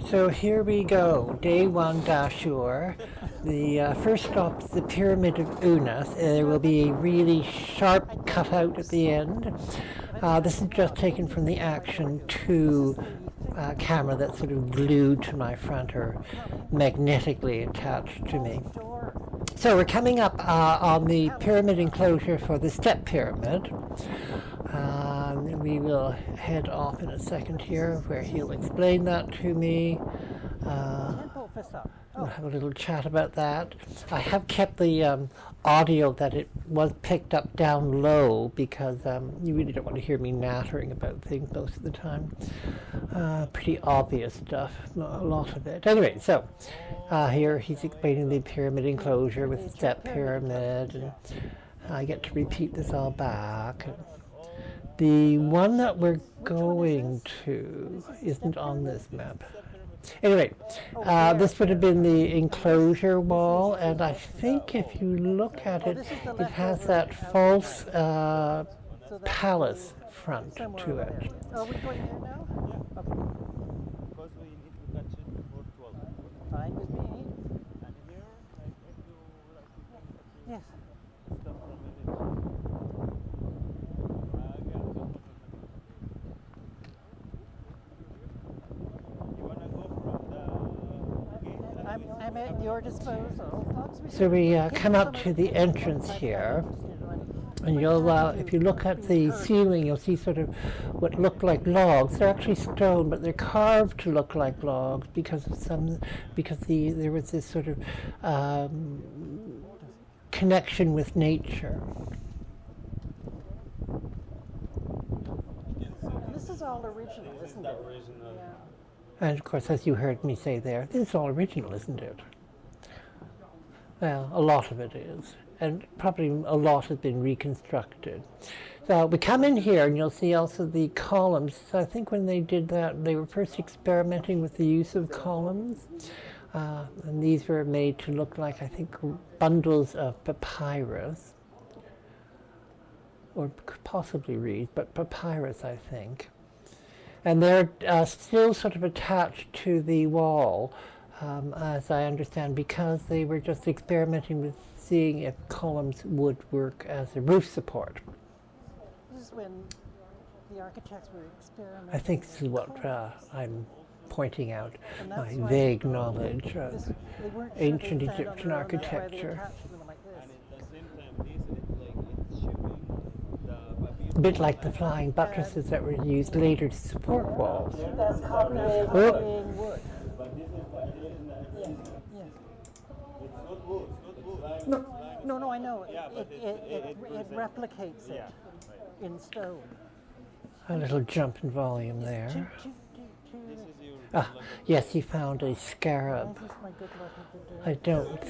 So here we go, day one, Dashur. The first stop is the Pyramid of Unas. There will be a really sharp cutout at the end. This is just taken from the Action 2 camera that's sort of glued to my front or magnetically attached to me. So we're coming up on the pyramid enclosure for the step pyramid. We will head off in a second here where he'll explain that to me. We'll have a little chat about that. I have kept the audio that it was picked up down low because you really don't want to hear me nattering about things most of the time. Pretty obvious stuff, a lot of it. Anyway, so here he's explaining the pyramid enclosure with the step pyramid, and I get to repeat this all back. The one that we're going to isn't on this map. Anyway, this would have been the enclosure wall, and I think if you look at it, it has that false palace front to it. Are we going here now? Yeah. Okay. Because we need to catch it before 12. Fine with me. And here, if you like, Yes. stuff from it. You want to go from the gate? I'm at your disposal. So we come up to the entrance here, and you'll, if you look at the ceiling, you'll see sort of what look like logs. They're actually stone, but they're carved to look like logs because of there was this sort of connection with nature. And this is all original, isn't it? Original. Yeah. And of course, as you heard me say there, this is all original, isn't it? Well, a lot of it is, and probably a lot has been reconstructed. So we come in here and you'll see also the columns. So I think when they did that, they were first experimenting with the use of columns. And these were made to look like, I think, bundles of papyrus, or possibly reeds, but papyrus, I think. And they're still sort of attached to the wall, as I understand, because they were just experimenting with seeing if columns would work as a roof support. This is when the architects were experimenting. I think this is what I'm pointing out, And my that's why vague knowledge of they weren't sure ancient they'd stand on Egyptian their own, that's why they architecture. attached them like this. And at the same time, this is like it's shipping the papyrus. A bit like the flying buttresses that were used later to support walls. That's copyrighted Oh. being wood. But this is Yes. it's not wood. It's not wood. No, I know. Yeah, but It replicates it Yeah. in stone. A little jump in volume there. This is your Ah, yes, he found a scarab. This is my good luck with the I don't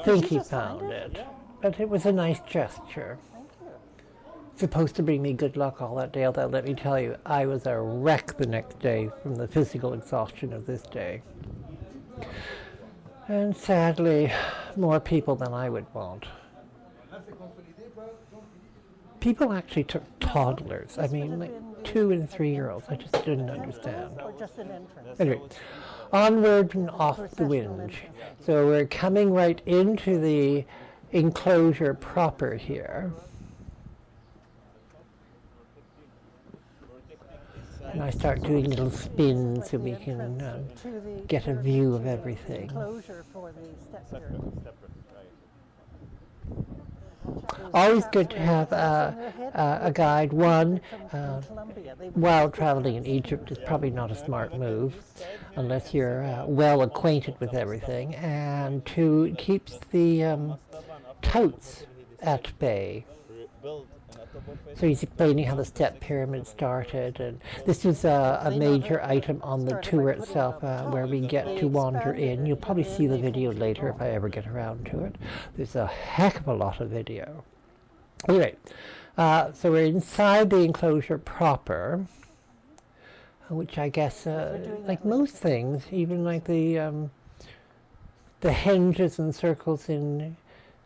think he found it, but it was a nice gesture. Thank you. Supposed to bring me good luck all that day, although let me tell you, I was a wreck the next day from the physical exhaustion of this day. And sadly, more people than I would want. People actually took toddlers. I mean, like 2 and 3-year-olds. I just didn't understand. Or just an entrance. Anyway, onward and off the wind. So we're coming right into the enclosure proper here. And I start doing little spins so we can get a view of everything. Enclosure for the step pyramid. Always good to have a guide. One, while traveling in Egypt is probably not a smart move unless you're well acquainted with everything. And 2, it keeps the touts at bay. So he's explaining how the step pyramid started, and this was a major item on the tour itself where we get to wander in. You'll probably see the video later if I ever get around to it. There's a heck of a lot of video. Anyway, so we're inside the enclosure proper. which I guess, we're doing like that right most now. things, even like the hinges and circles in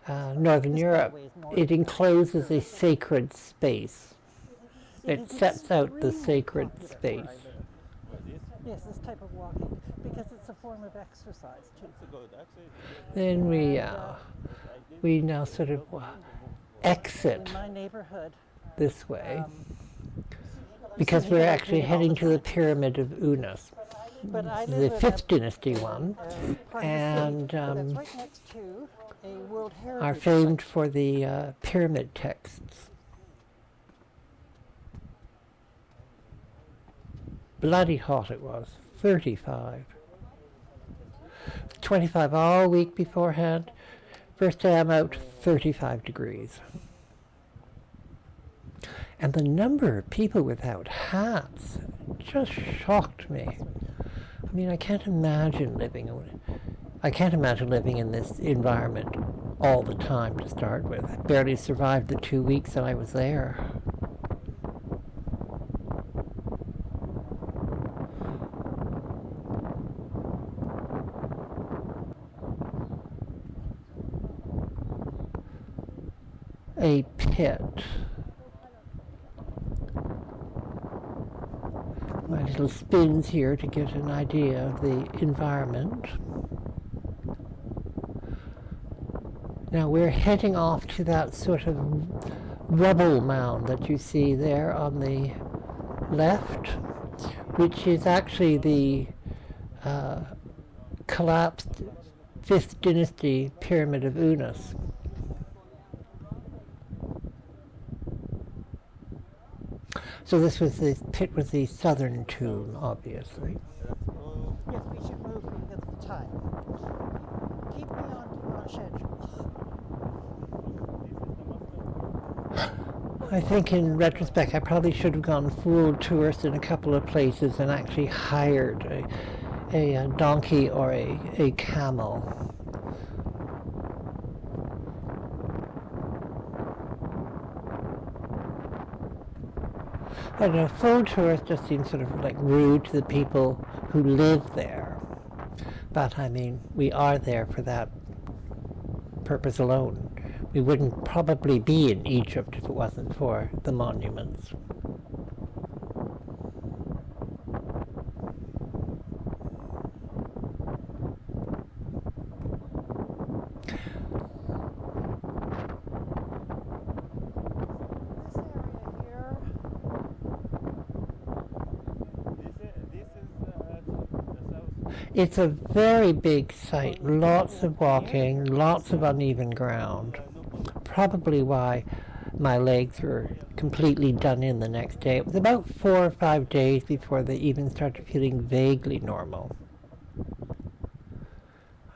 Northern This, by the Europe, way, is more it encloses a sacred space. It is sets out the extremely sacred popular. space. What is? Yes, this type of walking, because it's a form of exercise too. It's a good. Actually, it's Then we now sort of exit In my neighborhood, this way um, because see we're people actually doing it all heading the to the time. Pyramid of Unas, But I the live in 5th a, dynasty in one, a part and of the city that's right next to a World Heritage are famed Site. for the pyramid texts. Bloody hot it was, 35. 25 all week beforehand. First day I'm out, 35 degrees. And the number of people without hats just shocked me. I mean, I can't imagine living in this environment all the time to start with. I barely survived the 2 weeks that I was there. A pit. My little spins here to get an idea of the environment. Now we're heading off to that sort of rubble mound that you see there on the left, which is actually the collapsed 5th dynasty Pyramid of Unas. So this pit was the southern tomb, obviously. Yes, we should move because of time. Keep me on schedule. I think in retrospect I probably should have gone full tourist in a couple of places and actually hired a donkey or a camel. I don't know, full tourist just seems sort of like rude to the people who live there. But I mean, we are there for that purpose alone. We wouldn't probably be in Egypt if it wasn't for the monuments. It's a very big site, lots of walking, lots of uneven ground. Probably why my legs were completely done in the next day. It was about 4 or 5 days before they even started feeling vaguely normal.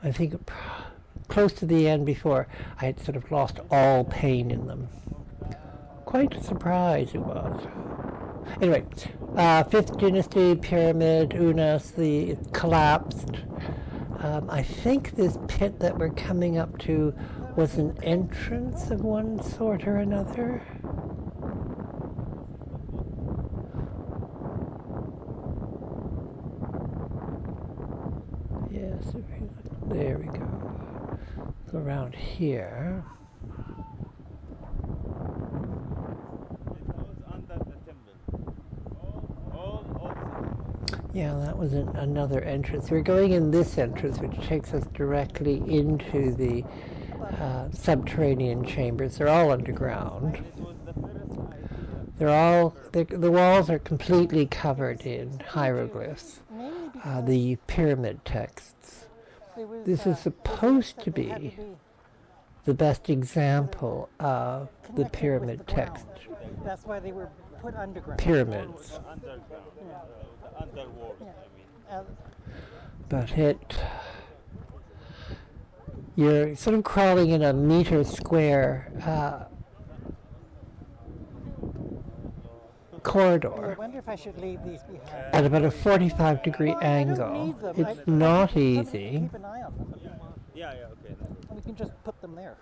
I think close to the end before I had sort of lost all pain in them. Quite a surprise it was. Anyway, 5th dynasty pyramid, Unas, the collapsed. I think this pit that we're coming up to was an entrance of one sort or another. Yes, if you look, there we go. Go around here. Yeah, that was another entrance. We're going in this entrance, which takes us directly into the subterranean chambers. They're all underground. The walls are completely covered in hieroglyphs, the pyramid texts. This is supposed to be the best example of the pyramid text. That's why they were put underground. Pyramids. Underworld, I mean. But you're sort of crawling in a meter square corridor I wonder if I should leave these behind. at about a 45-degree Well, I angle. don't need them. It's I not somebody easy. Keep an eye on them. Yeah, okay. And we can just put them there.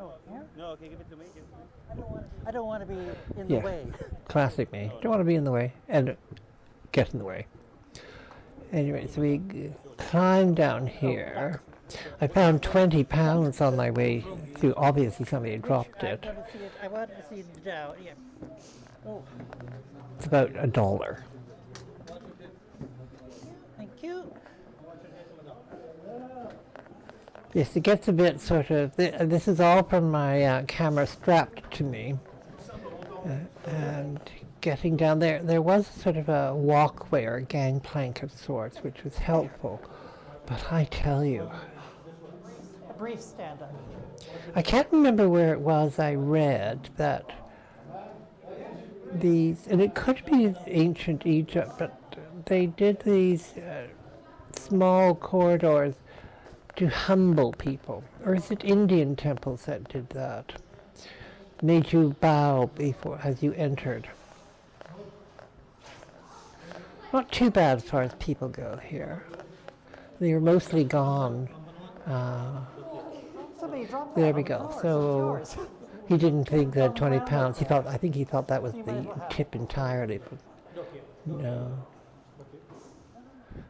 Oh, here? No, okay, give it to me. Give it to me. I don't want to be in Yeah. the way. Classic me. Don't want to be in the way. And get in the way. Anyway, so we climbed down here. I found 20 pounds on my way through. Obviously somebody had dropped it. I wanted to see the Dow. Yeah. Oh, It's about $1. thank you. Yes, it gets a bit sort of, this is all from my camera strapped to me. And getting down there, there was sort of a walkway or a gangplank of sorts, which was helpful. But I tell you, A brief stand-up. I can't remember where it was I read that these, and it could be ancient Egypt, but they did these small corridors to humble people. Or is it Indian temples that did that? Made you bow before as you entered. Not too bad as far as people go here. They are mostly gone. Somebody dropped There that we on the go. floor. It's So yours. he didn't think that 20 pounds. I think he thought that was You might as the well have tip entirely. But no.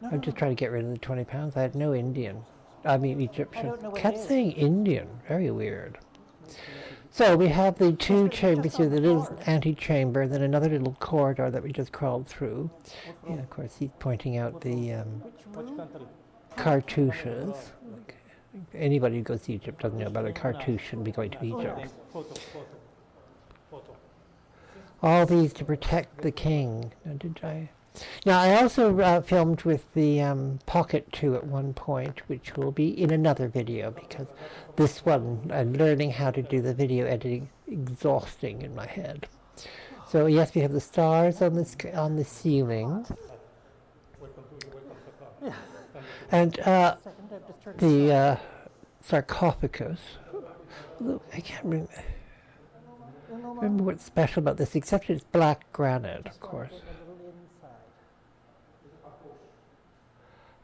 I'm just trying to get rid of the 20 pounds. I had no Indian. I mean Egyptian. don't know what it Kept is. saying Indian. Very weird. So we have the two chambers here, the little antechamber, then another little corridor that we just crawled through. Yeah, of course, he's pointing out the Which country? cartouches. Anybody who goes to Egypt doesn't know about a cartouche shouldn't be going to Egypt. Photo. All these to protect the king. Now, I also filmed with the Pocket 2 at one point, which will be in another video, because this one, learning how to do the video editing, exhausting in my head. So yes, we have the stars on the ceiling, and Second, I've just turned the sarcophagus. Although I can't remember what's special about this, except it's black granite, of course. a little inside.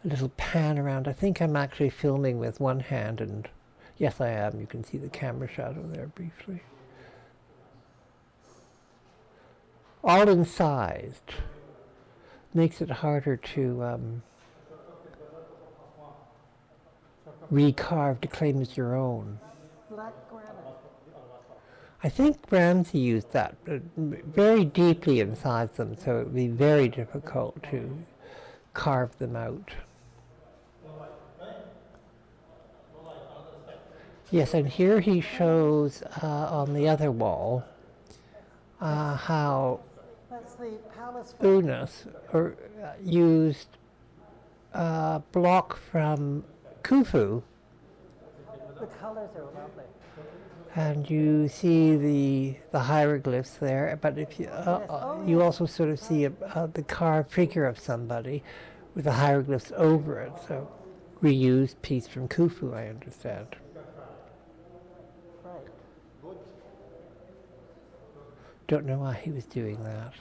A little pan around. I think I'm actually filming with one hand, and yes, I am. You can see the camera shadow there briefly. All incised. Makes it harder to recarve to claim as your own. Black granite. I think Ramsey used that, very deeply incised them, so it would be very difficult to carve them out. Yes, and here he shows on the other wall how That's the palace. Unas used block from Khufu, The colors are lovely. and you see the hieroglyphs there. But if you you also sort of see the carved figure of somebody with the hieroglyphs over it. So reused piece from Khufu, I understand. Right. Don't know why he was doing that.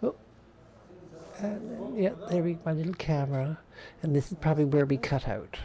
Oh, and, yeah, there we my little camera, and this is probably where we cut out.